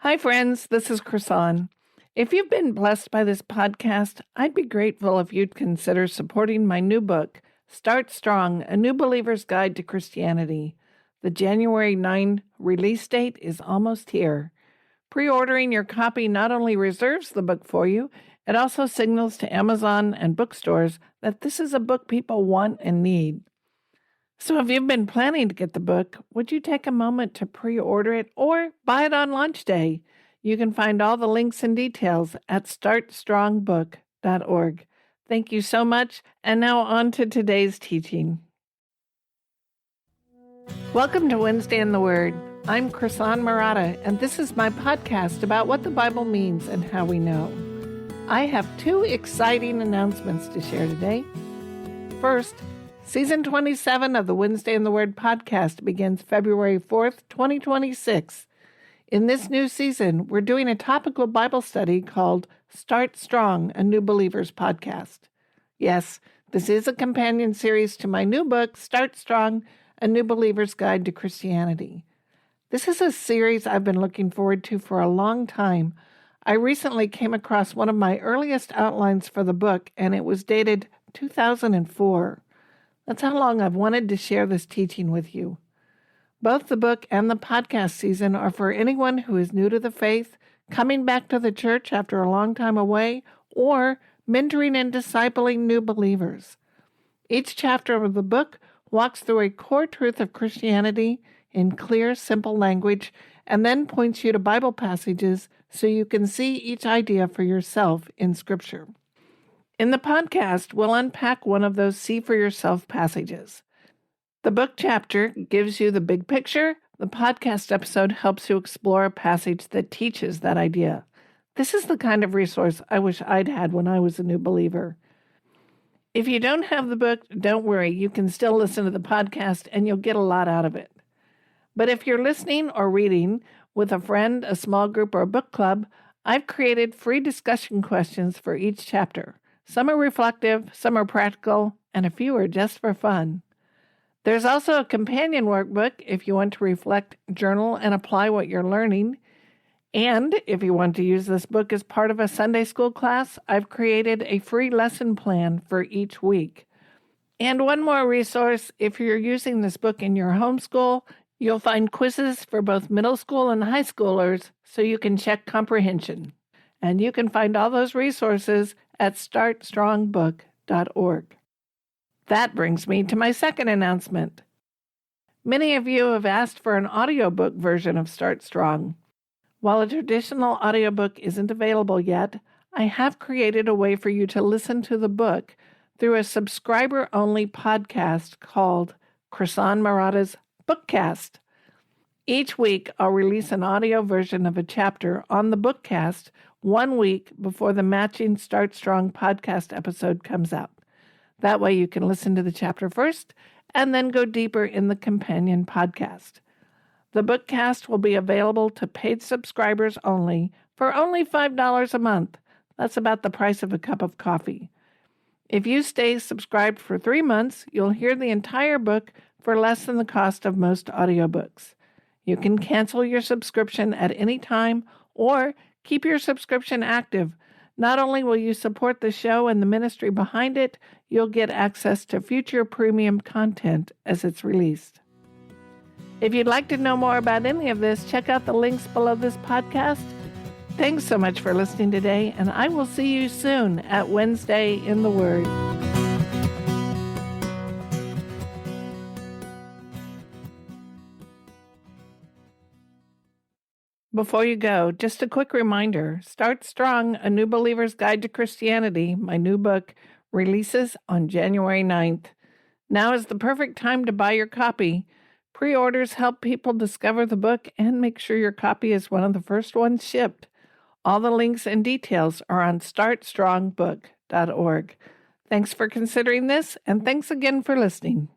Hi, friends. This is Krisan. If you've been blessed by this podcast, I'd be grateful if you'd consider supporting my new book, Start Strong, A New Believer's Guide to Christianity. The January 9 release date is almost here. Pre-ordering your copy not only reserves the book for you, it also signals to Amazon and bookstores that this is a book people want and need. So if you've been planning to get the book, would you take a moment to pre-order it or buy it on launch day? You can find all the links and details at startstrongbook.org. Thank you so much, and now on to today's teaching. Welcome to Wednesday in the Word. I'm Krisan Marotta, and this is my podcast about what the Bible means and how we know. I have two exciting announcements to share today. First, Season 27 of the Wednesday in the Word podcast begins February 4th, 2026. In this new season, we're doing a topical Bible study called Start Strong, A New Believer's Podcast. Yes, this is a companion series to my new book, Start Strong, A New Believer's Guide to Christianity. This is a series I've been looking forward to for a long time. I recently came across one of my earliest outlines for the book, and it was dated 2004. That's how long I've wanted to share this teaching with you. Both the book and the podcast season are for anyone who is new to the faith, coming back to the church after a long time away, or mentoring and discipling new believers. Each chapter of the book walks through a core truth of Christianity in clear, simple language, and then points you to Bible passages so you can see each idea for yourself in Scripture. In the podcast, we'll unpack one of those see-for-yourself passages. The book chapter gives you the big picture. The podcast episode helps you explore a passage that teaches that idea. This is the kind of resource I wish I'd had when I was a new believer. If you don't have the book, don't worry. You can still listen to the podcast and you'll get a lot out of it. But if you're listening or reading with a friend, a small group, or a book club, I've created free discussion questions for each chapter. Some are reflective, some are practical, and a few are just for fun. There's also a companion workbook if you want to reflect, journal, and apply what you're learning. And if you want to use this book as part of a Sunday school class, I've created a free lesson plan for each week. And one more resource, if you're using this book in your homeschool, you'll find quizzes for both middle school and high schoolers so you can check comprehension. And you can find all those resources at startstrongbook.org. That brings me to my second announcement. Many of you have asked for an audiobook version of Start Strong. While a traditional audiobook isn't available yet, I have created a way for you to listen to the book through a subscriber-only podcast called Krisan Marotta's BookCast. Each week, I'll release an audio version of a chapter on the BookCast 1 week before the matching Start Strong podcast episode comes out. That way you can listen to the chapter first and then go deeper in the companion podcast. The BookCast will be available to paid subscribers only for only $5 a month. That's about the price of a cup of coffee. If you stay subscribed for 3 months, you'll hear the entire book for less than the cost of most audiobooks. You can cancel your subscription at any time or keep your subscription active. Not only will you support the show and the ministry behind it, you'll get access to future premium content as it's released. If you'd like to know more about any of this, check out the links below this podcast. Thanks so much for listening today, and I will see you soon at Wednesday in the Word. Before you go, just a quick reminder, Start Strong, A New Believer's Guide to Christianity, my new book, releases on January 9th. Now is the perfect time to buy your copy. Pre-orders help people discover the book and make sure your copy is one of the first ones shipped. All the links and details are on startstrongbook.org. Thanks for considering this, and thanks again for listening.